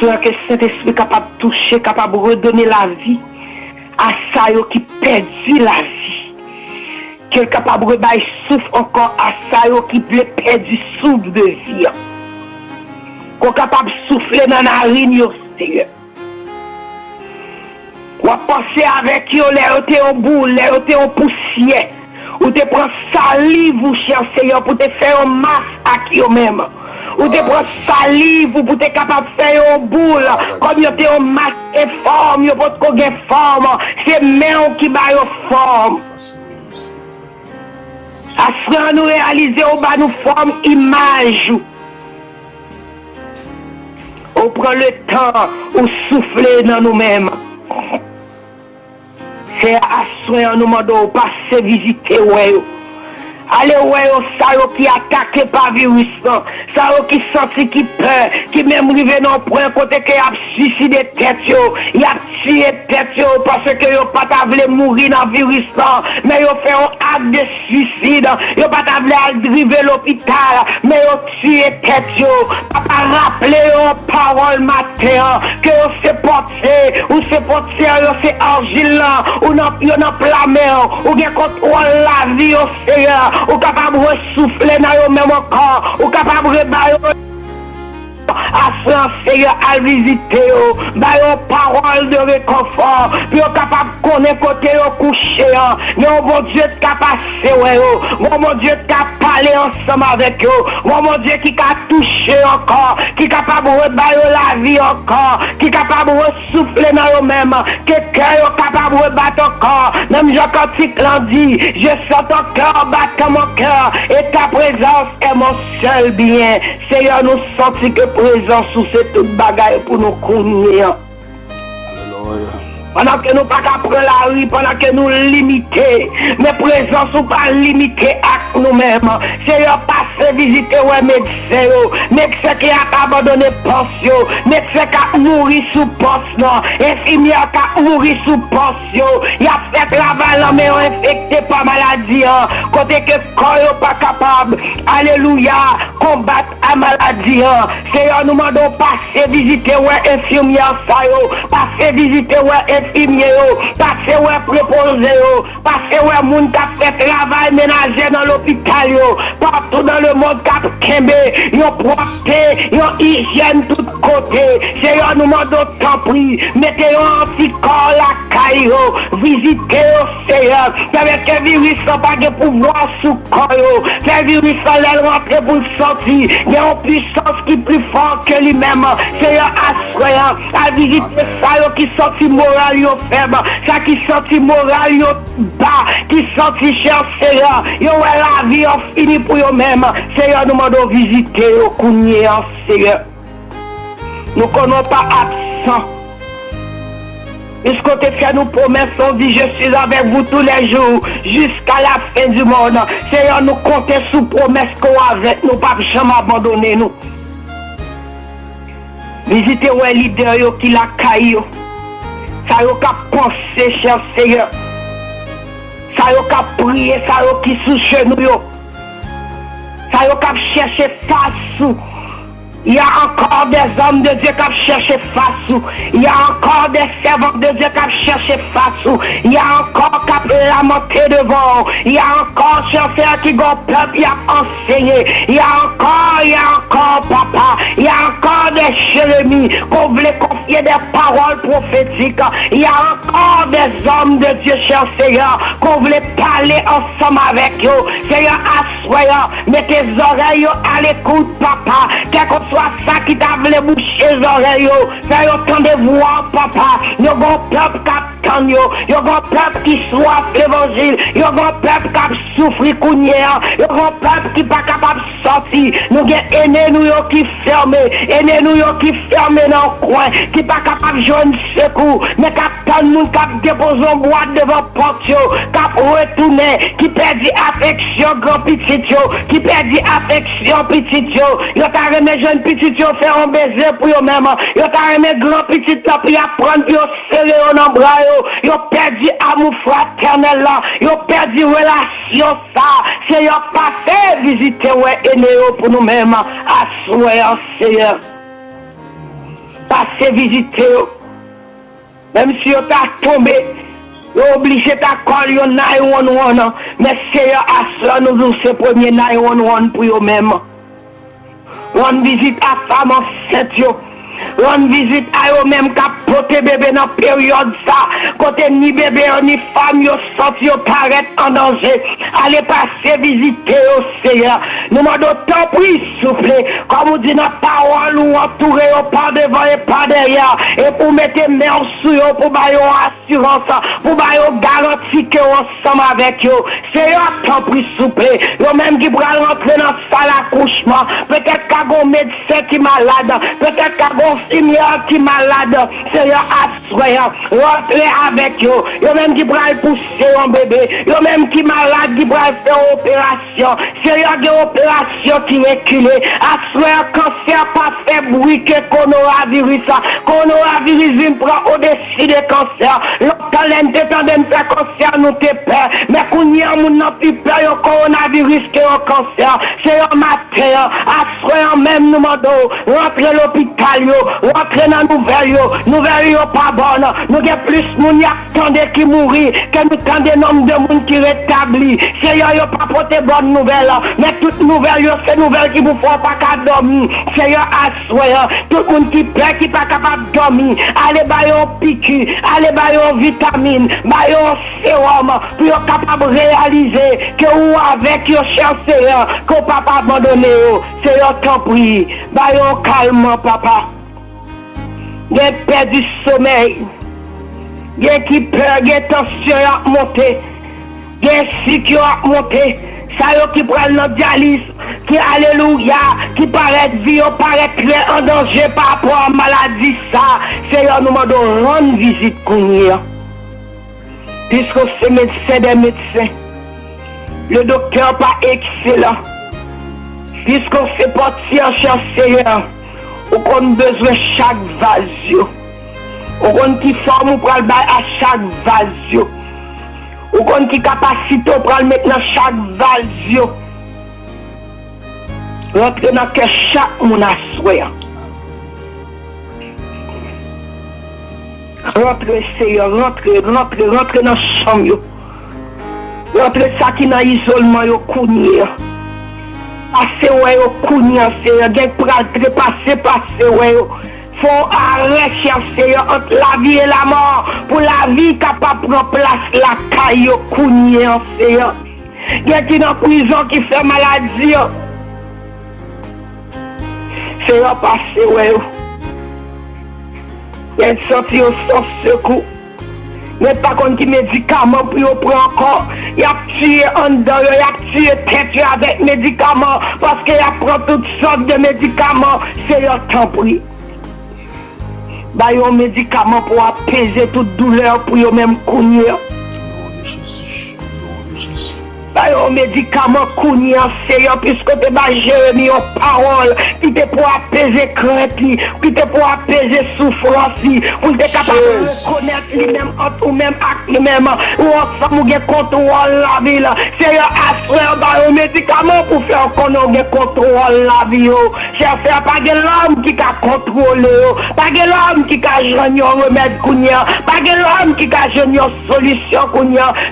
soeur que Saint-Esprit capable de toucher, capable de redonner la vie à ça qui perdit la vie. Qu'il est capable de rebailler souffle encore à ça qui perdu souffle de vie. Qu'on est capable de souffler dans la narine, Seigneur. Ou à penser avec eux, les en boule, les en poussière. Ou te prends salive, cher Seigneur, pour te faire un masse à qui même. Ou te prends salive pour te capable de faire un boule. Comme tu es un masse et forme, tu peux te forme. C'est même qui va une forme. À nous réaliser, on va nous forme image. On prend le temps ou souffler dans nous-mêmes. C'est à soin nous demandons passer visiter ouais. Allez ouais ça qui attaqué par virus ça qui senti qui peur qui même rivé dans point côté que a suicidé tête yo il a tué tête yo parce que yo pas voulu mourir dans virus mais yo fait un acte de suicide yo pas voulu driver l'hôpital mais yo tué tête yo papa rappeler yo parole matin que yo c'est porté ou c'est porté yo c'est argile là ou non yo dans la mer ou gen contrôle la vie au Seigneur ou capable de souffler dans le même corps, ou capable de à Seigneur à visiter, par parole de réconfort, puis capable de connaître côté au coucher, mais mon Dieu qui a passé, mon Dieu qui a parlé ensemble avec eux, mon Dieu qui a touché encore, qui est capable de rebailler la vie encore, qui est capable de souffler dans eux-mêmes, que le cœur est capable de battre encore, même Jean Cantique l'a dit, je sens ton cœur battre mon cœur, et ta présence est mon seul bien. Seigneur, nous sentons que présence sous cette toute bagaille pour nous connaître. Alléluia. Pendant que nous ne pouvons pas prendre la rue, pendant que nous limitons, mais présence ou pas limitée à nous-mêmes. Seigneur, passez visiter les médecins qui a abandonné pension, médecins qui a mouru sous poste, infirmières qui a mouru sous poste, il a fait travail mais infecté par maladie, côté que le corps n'est pas capable, alléluia, combattre la maladie. Seigneur, nous demandons passer visiter les infirmières, passer visiter les infirmiers, passer ouais préposé, passer ouais moun qui a fait travail ménager dans l'hôpital, partout dans le monde qui a kembe, yon propre, yon hygiène tout côté. Seigneur, nous demandons tant pris, mettez un anticorps la caille, visitez au Seigneur, avec un virus sans pas de pouvoir sous corps, le virus sans l'aile rentrer pour le sortir, il y a une puissance qui est plus forte que lui-même. Seigneur, assoyant, à visiter ça qui sortit moral faible, ça qui sorti moral bas, qui sorti cher Seigneur, yo la vie en fini pour eux même. Seigneur, nous demandons visiter au cougné en Seigneur. Nous ne connaissons pas absent. Puisqu'on te fait nous promesses, on dit je suis avec vous tous les jours jusqu'à la fin du monde. Seigneur, nous comptons sous promesses qu'on avec nous, pas jamais abandonner nous. Visitez les leaders qui la caillé. Ça y a pensé, cher Seigneur. Ça y a prié, ça y a qui sous genou. Ça y a cherché face. Il y a encore des hommes de Dieu qui cherchent face. Il y a encore des servants de Dieu qui cherchent face. Il y a encore qui lamenté devant. Il y a encore chercheurs qui ont peuple qui a enseigné. Il y a encore, papa. Il y a encore des Jérémies qu'on voulait confier des paroles prophétiques. Il y a encore des hommes de Dieu, cher Seigneur, qu'on voulait parler ensemble avec eux. Seigneur, assoyant, mets tes oreilles à l'écoute, papa. Quel que soit ça qui t'a voulu boucher les oreilles, ça y a autant de voix, papa. Il y a un peuple qui attend, il y a un peuple qui soif l'évangile, il y a un peuple qui souffre, il y a un peuple qui n'est pas capable de sortir. Nous avons aînés nous qui ferment, aînés nous qui ferment dans le coin, qui n'est pas capable de joindre secours, mais qui attend nous, qui dépose un boîte devant porte, qui retourne, qui perd affection grand petit, qui perd affection petit, il t'a remis jeune petit, faire un baiser pour eux-mêmes, il t'a remis grand petit, puis apprendre, puis serrer en bras, il a perdu amour fraternel là, il a perdu relation ça, c'est il a passé visiter ouais aîné pour nous-mêmes, assoyant Seigneur. Passez passer visiter. Même si on t'a tombé, on obligé ta coller au 911. Mais c'est à ça nous c'est premier 911 pour eux-mêmes. On visite à femme enceinte. On visite à eux-mêmes qui porté bébé dans la période ça. Côté ni bébé ni femme, yo sorti, yo paraît en danger. Allez passer visiter au Seigneur. Nous demandons tant pris, souffle. Comme vous dit dans la parole, ou entourer pas devant et pas derrière. Et pour mettre main sur eux, pour bailler assurance, pour bailler garantie que ensemble avec eux. Seigneur, tant pris, souffle. Yo même qui pourra rentrer dans la salle d'accouchement. Peut-être qu'il y a un médecin qui est malade. Peut-être qu'il y a infirmière qui est malade, Seigneur, assoyant, rentrez avec eux. Yo même qui pourra pousser un bébé, yo même qui est malade, qui pourra faire opération. Seigneur, des opérations qui reculent. Assoyant, cancer pas fait bruit que coronavirus. Coronavirus prend au-dessus des cancers. L'autre l'entend de faire cancer, nous te peur. Mais qu'on y a mon n'a plus peur au coronavirus que au cancer. Seigneur, matin, assoyant même nous demandons, rentrez à l'hôpital. Rentrer dans nouvelle pas bonne. Nous avons plus de gens qui mourent que nous avons des nombres de monde qui rétablit. Seigneur, il n'y a pas porté bonne nouvelle. Mais toute nouvelle, c'est nouvelle qui vous font pas qu'à dormir. Seigneur, assoyant. Tout le monde qui plaît, qui n'est pas capable de dormir. Allez, bailler au piqûre, allez, bailler aux vitamines, bailler au sérum, pour être capable de réaliser que vous avec your cher Seigneur, que vous pas abandonner. Seigneur, t'en prie. Bailler au calme, papa. Il y a perdu sommeil. Il y a qui peur, il y a tension à monter. Il y a cycle à monter. Ça y est qui prennent notre dialyse, qui alléluia, qui paraît vie, paraît très en danger par rapport à la maladie. Ça, c'est un moment de rendre visite qu'on y a. Puisque c'est médecin des médecins. Le docteur pas excellent. Puisque c'est parti en chercheur. On a besoin de chaque vase. On a qui forme ou pral bay à chaque vase. On a qui capacité ou pral mettre dans chaque vase. Rentre dans que chaque monde a souhait. Rentre Seigneur, rentre dans chambre. Rentre ça qui dans isolement yo kounye. Assez ouais au kounyan Seigneur, gen pral passer ouais. Faut arrêter Seigneur entre la vie et la mort pour la vie capable prendre place la caille au kounyan Seigneur. Gen qui dans prison qui fait maladie. Seigneur passer ouais. Gen sorti au sans secours. Mais pas contre qui médicaments pour prendre encore. Il a tué en dedans, il a tué tête avec médicaments parce qu'il a pris toutes sortes de médicaments. C'est le temps pris. Bah, il y a un médicament pour apaiser toute douleur pour eux-mêmes courir. Bah, il y a un médicament courir, Seigneur, puisque tu as Jérémie en parole, qui te pour apaiser crainte, qui te pour apaiser souffrance, pour être capable de reconnaître lui-même, entre ou-même, avec lui-même, ou ensemble, ou contrôle la ville. Seigneur, assurez bah, un médicament pour faire qu'on ait contrôle la vie. Cher frère, pas de l'homme qui a contrôlé, pas de l'homme qui a gagné un remède, pas de l'homme qui a gagné une solution,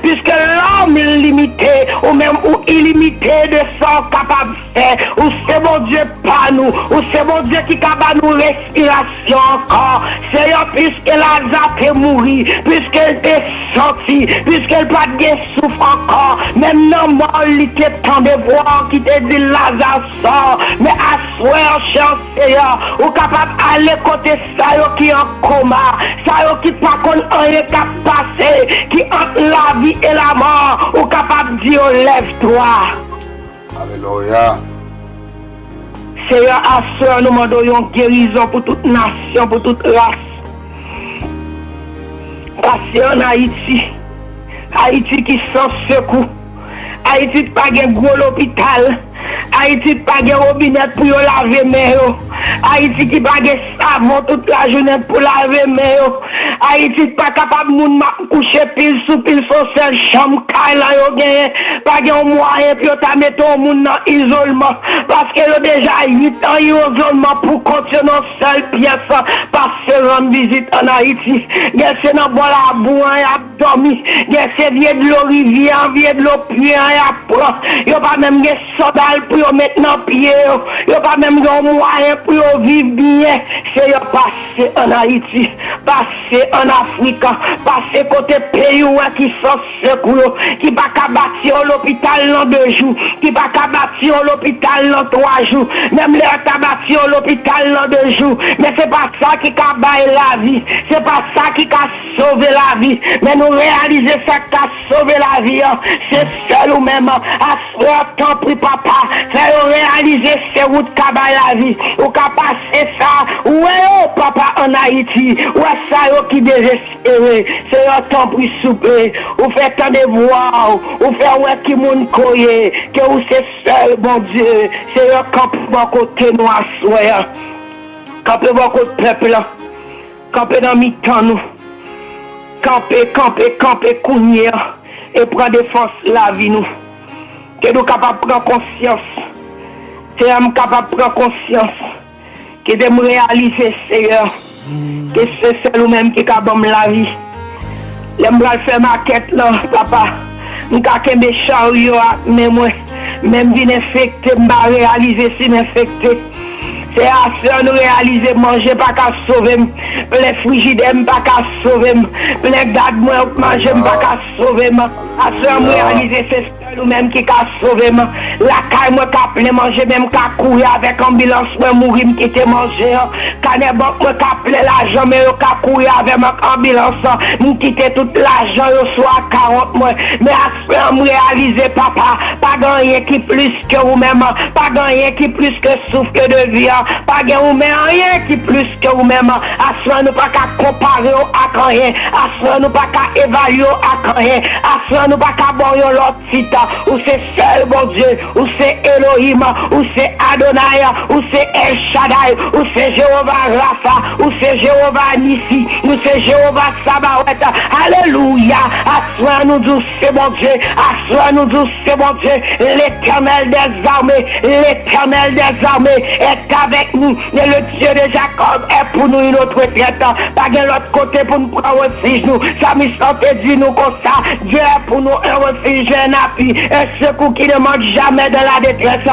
puisque l'homme est limité. Ou même ou illimité de sang capable de faire, ou c'est bon Dieu pas nous, ou c'est bon Dieu qui capable nous respiration encore. Seigneur, puisque Lazare est mouru, puisqu'elle est sortie, puisqu'elle pas de souffle encore, même non mort, il était temps de voir qui te dit Lazare sort, mais à soir, cher Seigneur, ou capable d'aller côté ça qui est en coma, ça qui pas qu'on rien qu'à passer, qui entre la vie et la mort, ou capable de dire lève-toi. Alléluia. Seigneur, à ce nous demandons une guérison pour toute nation, pour toute race. Parce en Haïti, Haïti qui sans secours, Haïti pas de gros l'hôpital, Haïti pas de robinet pour laver mains, Haïti qui pas de savon toute la journée pour laver mais Haïti pas capable moun m'a coucher pile sous pile sur seule chambre là yo gagné pas de moyen puis ta mettre au monde dans isolement parce que yo déjà 8 ans isolement pour continuer dans seule pièce passer rendre visite en Haïti. C'est dans bon la boue y a dormi, c'est vieux de l'eau rivière, vieux de l'eau puits y a prend. Yo pas même des sodal pour yo mettre dans pied, yo pas même des moyen pour yo vivre bien. C'est yo passer en Haïti, passer en Afrique, passer côté pays qui sont secours, qui pas qu'à bâtir l'hôpital dans 2 jours, qui pas qu'à bâtir l'hôpital dans 3 jours, même les ta bâtir l'hôpital dans 2 jours, mais c'est pas ça qui a baillé la vie, c'est pas ça qui a sauvé la vie, mais nous réaliser ça qui a sauvé la vie, c'est seul ou même, à ce temps pris papa, faire réaliser ces routes qui a baillé la vie, ou qui a passé ça, ouais papa en Haïti, ouais ça qui désespéré, c'est un temps pris souper, ou fait tant de voir, ou fait ouais qui moun koye, que ou c'est seul bon Dieu, c'est un camp bon côté nous à soya, camper bon côté peuple là, camper dans mi-temps nous, camper cougner et prendre défense la vie nous, que nous capables prendre conscience, que nous capables prendre conscience, que de réaliser Seigneur, que c'est seul ou même qui capable la vie. J'aimerais faire ma quête là, papa. Je vais me chariots, mais moi, même si infecté, je vais réaliser si infecté. C'est à ça nous réaliser manger pas qu'à sauver, les frigidaires pas qu'à sauver, les gars moi manger pas qu'à sauver, à ça nous réaliser c'est seul ou même qui qu'a sauver, la caille moi qu'à manger même qu'à courir avec ambulance moi mourir qui te manger, canet bon moi qu'à l'argent mais qu'à courir avec ambulance, nous quitter tout l'argent soit 40 mois, mais à ça nous réaliser papa, pas gagner qui plus que vous même, pas gagner qui plus que souffle de vie. Pas de ou même rien qui plus que ou même à ce nous pas qu'à comparer à rien à ce nous pas qu'à évaluer à rien à ce nous pas qu'à boire l'autre site ou c'est seul bon Dieu ou c'est Elohim ou c'est Adonai ou c'est El Shaddai ou c'est Jéhovah Rapha ou c'est Jéhovah Nissi ou c'est Jéhovah Sabaoth. Alléluia. À ce nous dit c'est bon Dieu, à ce nous dit c'est bon Dieu, l'Éternel des armées est avec nous, et le Dieu de Jacob est pour nous une autre retraite, pas de l'autre côté pour nous prendre refuge nous, ça me semble dit nous comme ça, Dieu est pour nous un refuge, un appui, un secours qui ne manque jamais de la détresse.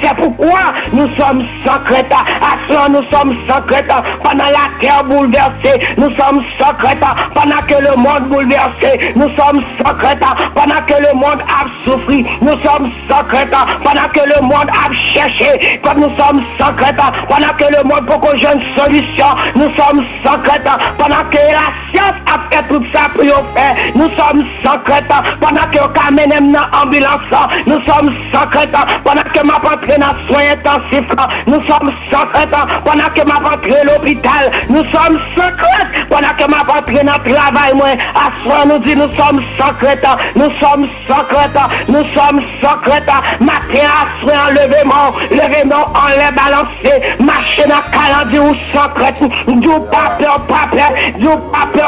C'est pourquoi nous sommes secrets. À cela, nous sommes secrets. Pendant la terre bouleversée, nous sommes secrets. Pendant que le monde bouleversé, nous sommes secrets. Pendant que le monde a souffri, nous sommes secrets. Pendant que le monde a cherché, comme nous sommes secrets. Pendant que le monde pour qu'on jeune solution, nous sommes secrets. Pendant que la science a fait tout ça pour nous faire, nous sommes secrets. Pendant que on amène dans l'ambulance, nous sommes secrets. Pendant que ma rentrer dans soins intensifs, nous sommes secrets. Pendant que m'a rentré l'hôpital, nous sommes secrets. Pendant que m'a rentré dans le travail, moi, à soi nous dit nous sommes secrets. Nous sommes secrets. Nous sommes secrets. Matin à soi enlèvement, on les balancer. Marcher dans le calendrier ou secret. Du papier, du papier.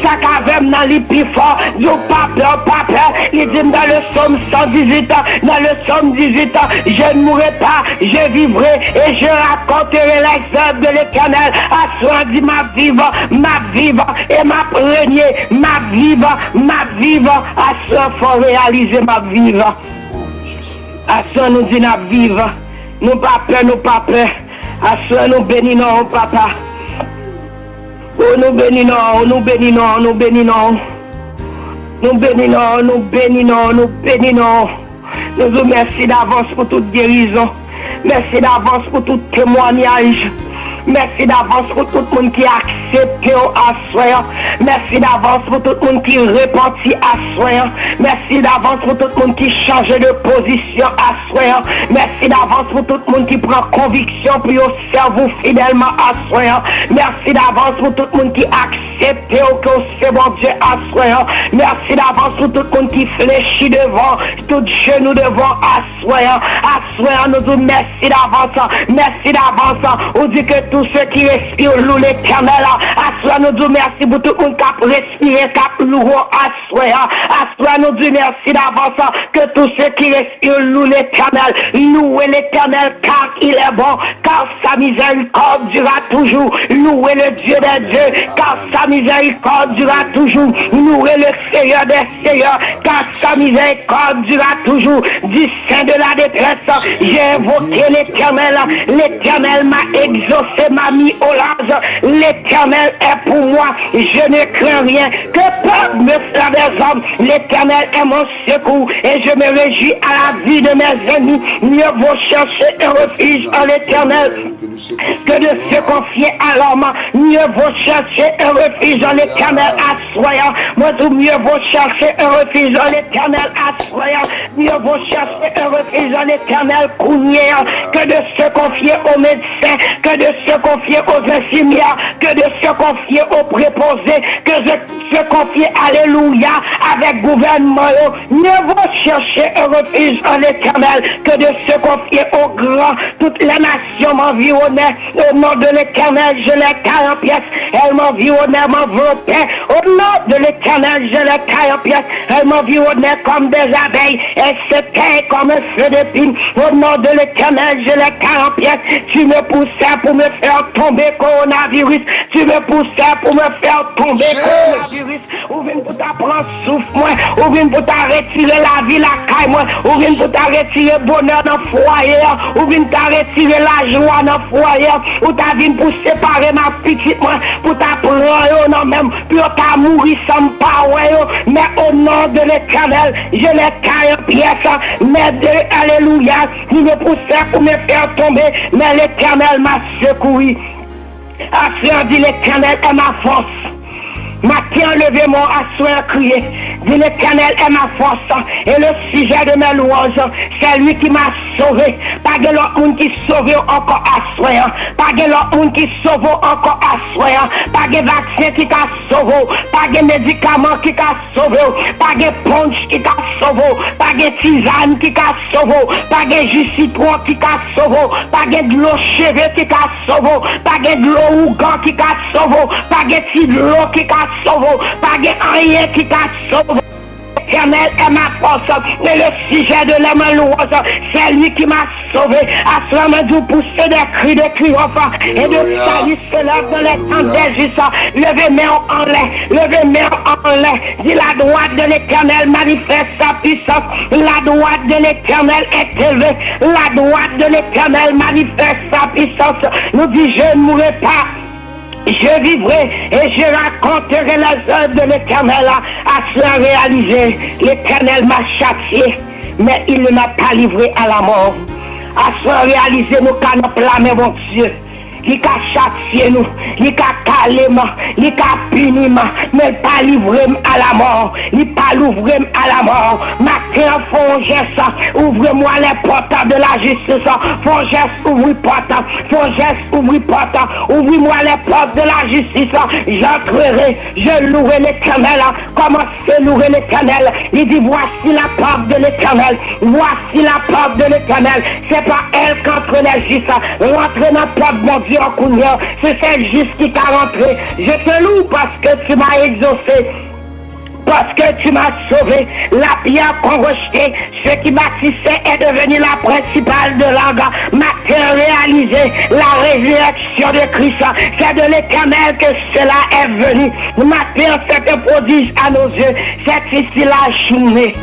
Ça qu'avait dans l'épifort, du papier. Il dit dans le somme 118, dans le somme 18, je ne mourrai pas, je vivrai et je raconterai les œuvres de l'Éternel. À soi dit ma vive et ma régner, ma vive. À soi faut réaliser ma vive. À soi nous dit ma vive. Nous pas peur. À soi nous bénissons, papa. Oh, nous bénissons. Nous vous remercions d'avance pour toute guérison. Merci d'avance pour tout témoignage. Merci d'avance pour tout le monde qui a accepté à soi. Merci d'avance pour tout le monde qui repentit à soi. Merci d'avance pour tout le monde qui change de position à soi. Merci d'avance pour tout le monde qui prend conviction pour servir fidèlement à soi. Merci d'avance pour tout le monde qui accepte accepté que c'est bon Dieu à soi. Merci d'avance pour tout le monde qui fléchit devant, tout genou devant à soi. À soi, nous disons merci d'avance. Merci d'avance. On dit que tous ceux qui respirent louent l'Éternel. À soi, nous disons merci pour tout le monde qui a respiré, qui a loué à soi. À soi, nous disons merci d'avance que tous ceux qui respirent louent l'Éternel. Louez l'Éternel car il est bon, car sa miséricorde durera toujours. Louez le Dieu des dieux, car sa miséricorde durera toujours. Louez le Seigneur des seigneurs, car sa miséricorde durera toujours. Du sein de la détresse, j'ai invoqué l'Éternel. L'Éternel m'a exaucé, m'a mis au large. L'Éternel est pour moi, je ne crains rien. Que peuple me fera des hommes, l'Éternel est mon secours. Et je me réjouis à la vie de mes ennemis. Mieux vaut chercher un refuge en l'Éternel que de se confier à l'homme. Mieux vaut chercher un refuge en l'Éternel assoyant. Moi tout mieux vaut chercher un refuge en l'Éternel assoyant. Mieux vaut chercher un refuge en l'Éternel cougnéant que de se confier aux médecins, que de se confier aux infirmières, que de se confier aux préposés, que de se confier, alléluia, avec gouvernement. Mieux vaut chercher un refuge en l'Éternel que de se confier aux grands. Toutes les nations m'environnaient. Au nom de l'Éternel, je les caille en pièces. Elles m'environnaient, m'enveloppaient. Au nom de l'Éternel, je les caille en pièces. Elles m'environnaient comme des abeilles. Elles s'éteignent comme un feu de pine. Au nom de l'Éternel, je les caille en pièces. Tu me poussais pour me faire tomber coronavirus. Tu me poussais pour me faire tomber coronavirus. Ouvre pour t'apprendre souffle moi. Ouvre pour t'arrêter la vie, la caille moi. Ouvre pour t'arrêter le bonheur dans le foyer. Ouvre pour t'arrêter la joie dans le foyer. Ou t'as vu pour séparer ma petite moi. Pour t'apprendre non même. Pour t'as mourir sans power. Mais au nom de l'Éternel, je les caille en pièces. Mais de alléluia, il me poussait pour me faire tomber. Mais l'Éternel m'a secouru. À ce dit l'Éternel est ma force. Matin, levez-moi à soir crier. Dit l'Éternel est ma force. Et le sujet de mes louanges, c'est lui qui m'a sauvé. Pas de l'autre monde qui sauve encore à soir. Pas de l'autre monde qui sauve encore à soir. Pas de vaccin qui t'a sauvé. Pas de médicaments qui t'a sauvé. Pas de punch qui t'a sauvé. Pas de tisane qui t'a sauvé. Pas de jus citron qui t'a sauvé. Pas de l'eau cheveux qui t'a sauvé. Pas de l'eau ougan qui t'a sauvé. Pas de l'eau qui t'a sauvé. Pas de rien qui t'a sauvé. L'Éternel est ma force. Et le sujet de la louange, c'est lui qui m'a sauvé. À cela m'a dû pousser des cris de triomphe et de salut se lève dans les temps d'injustice. Levez main en l'air, levez main en l'air. Dit la droite de l'Éternel manifeste sa puissance. La droite de l'Éternel est élevée. La droite de l'Éternel manifeste sa puissance. Nous dit je ne mourrai pas. Je vivrai et je raconterai les œuvres de l'Éternel à cela réaliser. L'Éternel m'a châtié, mais il ne m'a pas livré à la mort. À cela réaliser nos canons blâmer mon Dieu. Il a châtié nous, il a calé moi, il a puni moi, mais pas livré à la mort, il pas l'ouvrir à la mort. Matin, font geste, ouvrez-moi les portes de la justice, font geste, ouvre porte, font geste, ouvre porte, ouvrez-moi les portes de la justice, j'entrerai, je louerai l'Éternel. Commencez à louer l'Éternel. Il dit voici la porte de l'Éternel, voici la porte de l'Éternel. C'est pas elle qu'entre les justes, rentrez dans la porte mon Dieu. C'est celle juste qui t'a rentré. Je te loue parce que tu m'as exaucé. Parce que tu m'as sauvé. La pierre qu'on rejetait, ce qui bâtissait est devenu la principale de l'orgue. Matérialisé la résurrection de Christ. C'est de l'Éternel que cela est venu. Matin, c'est un prodige à nos yeux. C'est ici la journée.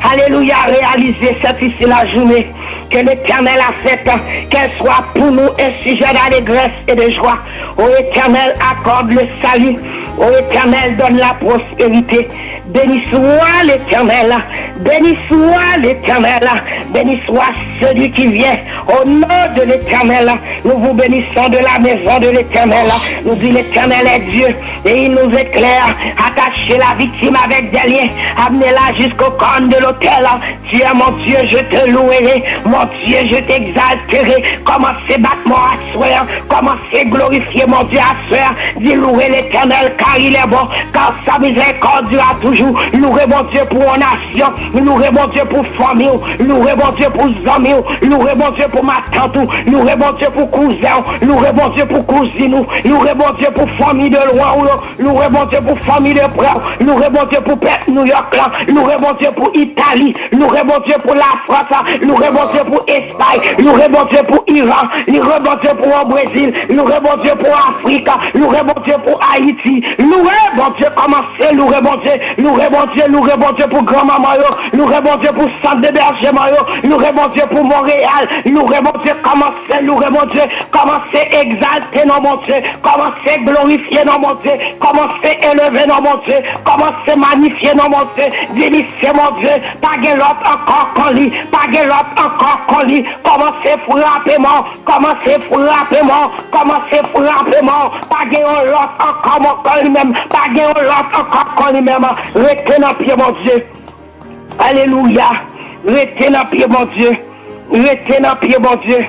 Alléluia, réaliser c'est ici la journée que l'Éternel a faite, qu'elle soit pour nous un sujet d'allégresse et de joie. Ô Éternel, accorde le salut. Ô Éternel, donne la prospérité. Béni soit l'Éternel. Béni soit l'Éternel. Béni soit celui qui vient. Au nom de l'Éternel, nous vous bénissons de la maison de l'Éternel. Nous dit l'Éternel est Dieu et il nous éclaire. Attachez la victime avec des liens. Amenez-la jusqu'au corne de l'autel. Tu es mon Dieu, je te louerai. Mon Dieu, je t'exalterai. Commencez battement à soir. Commencez glorifier mon Dieu à soir. Dis-le louer l'Éternel car il est bon, car sa miséricorde durera toujours. Louez mon Dieu pour une nation, louez mon Dieu pour famille, louez mon Dieu pour amis, louez mon Dieu pour ma tante, louez mon Dieu pour cousin, louez mon Dieu pour cousine, louez mon Dieu pour famille de loin, louez mon Dieu pour famille de près, louez mon Dieu pour New York, louez mon Dieu pour Italie, louez mon Dieu pour la France, louez mon Dieu pour Espagne, louez mon Dieu pour Iran, louez mon Dieu pour le Brésil, louez mon Dieu pour Afrique, louez mon Dieu pour Haïti, louez mon Dieu commencez, louez mon Dieu, louez mon Dieu pour grand-maman, louez mon Dieu pour centre d'hébergement, louez mon Dieu pour Montréal, louez mon Dieu commencez, louez mon Dieu, commencez exalter dans mon Dieu, commencez glorifier dans mon Dieu, commencez élever dans mon Dieu, commencez magnifier dans mon Dieu, délicer mon Dieu, pas de l'autre encore qu'on lit, pas de l'autre encore qu'on lit, commencez frappement, commencez frappement, commencez frappement, pas de l'autre encore qu'on lui-même, pas de l'autre encore qu'on lui-même, retenez dans pied mon Dieu, alléluia, retenez dans pied mon Dieu, retenez dans pied mon Dieu,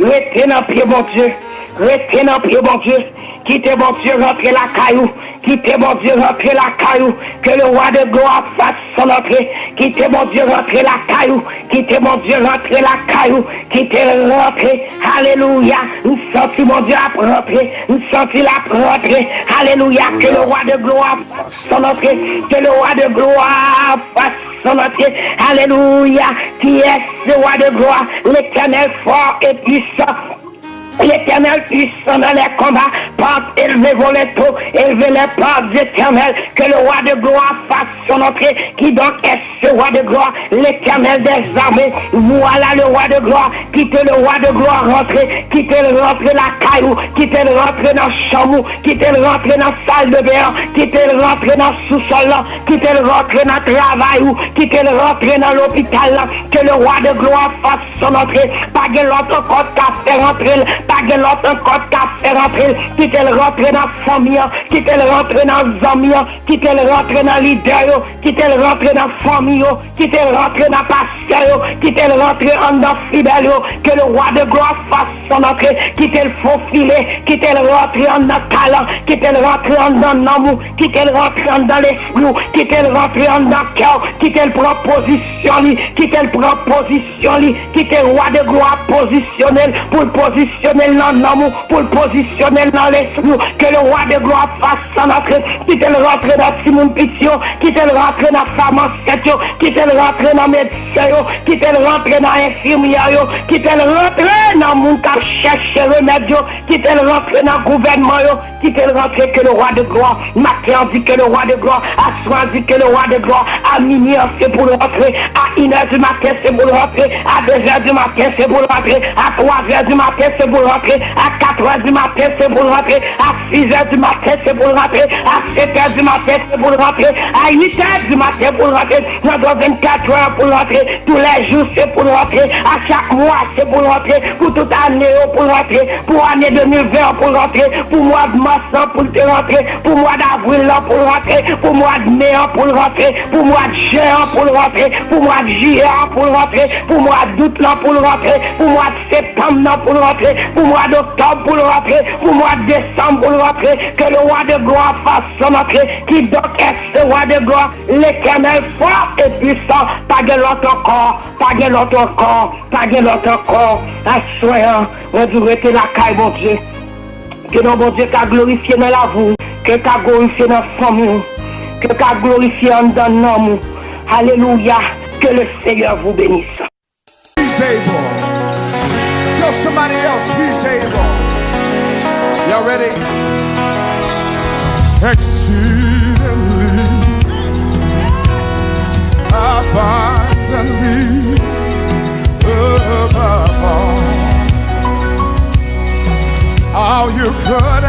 retenez dans pied mon Dieu, retenez dans pied mon Dieu, quittez mon Dieu, rentrez la caillou, quittez mon Dieu, rentrez la caillou, que le roi de gloire fasse son entrée, quittez mon Dieu, rentrez la caillou, quittez mon Dieu, rentrez la caillou, quittez rentrez, alléluia, nous sentons mon Dieu à rentrer, nous sentons la rentrer, alléluia, que le roi de gloire fasse son entrée, que le roi de gloire fasse son entrée, alléluia, qui est ce roi de gloire, l'Éternel fort et puissant. L'Éternel puissant dans les combats, porte élevé vos taux, élevé les portes éternelles, que le roi de gloire fasse son entrée, qui donc est ce roi de gloire, l'Éternel des armées, voilà le roi de gloire, quitte le roi de gloire rentrer, quitte le rentrer la caillou, quitte le rentrer dans le chamou, quitte le rentrer dans la salle de bain, quitte le rentrer dans le sous-sol, quitte le rentrer dans le travail, quitte le rentrer dans l'hôpital, que le roi de gloire fasse son entrée, pas de l'autre encore qu'à faire entrer, pas de l'autre encore qu'à faire rentrer, quitte le rentrer dans la famille, quitte le rentrer dans les amis, quitte le rentrer dans l'idée, quitte le rentrer dans la famille, quitte le rentrer dans le pasteur, quitte le rentrer dans le fidèle, que le roi de gloire fasse son entrée, quitte le faux filet, quitte le rentrer dans le talent, quitte le rentrer dans l'amour, quitte le rentrer dans l'esprit, quitte le rentrer dans le cœur, quitte le prend position, quitte le prend position, quitte le roi de gloire positionnel pour positionner dans l'amour, pour le positionner dans l'esprit, que le roi de gloire fasse son entrée, quitte le rentrer dans Simon Pitio, quitte le rentrer dans femme enceinte, quitte le rentrer dans médecin, quitte le rentrer dans infirmière, quitte le rentrer dans mon qui cherche remède, quitte le rentrer dans gouvernement, quitte le rentrer que le roi de gloire, matin dit que le roi de gloire, à soir dit que le roi de gloire, à minuit c'est pour le rentrer, à 1h du matin c'est pour le rentrer, à 2h du matin c'est pour le rentrer, à 3h du matin c'est pour le rentrer, à 4h du matin c'est pour le rentrer, à 6h du matin c'est pour le rentrer, à 7h du matin c'est pour le rentrer, à 8h du matin pour le rentrer, dans 24 heures pour le rentrer, tous les jours c'est pour le rentrer, à chaque mois c'est pour le rentrer, pour toute année pour le rentrer, pour l'année 2020 pour le rentrer, pour le mois de mars pour le rentrer, pour le mois d'avril pour le rentrer, pour le mois de mai pour le rentrer, pour le mois de juin pour le rentrer, pour le mois de juillet pour le rentrer, pour le mois d'août pour le rentrer, pour le mois de septembre pour le rentrer, pour le mois d'octobre pour le rentrer, pour le mois de décembre pour le rentrer, que le roi de gloire fasse son entrée, qui donc est ce roi de gloire, l'Éternel fort et puissant, pas de l'autre encore, pas de l'autre encore, pas de l'autre encore, à soin, on devrait être la caille, mon Dieu, que non, mon Dieu, qu'a glorifié dans la vie, que qu'a glorifié dans la famille, que qu'a glorifié dans l'amour, alléluia, que le Seigneur vous bénisse. He's able. Tell somebody else he's able. Y'all ready? Exceedingly, abundantly, above all you could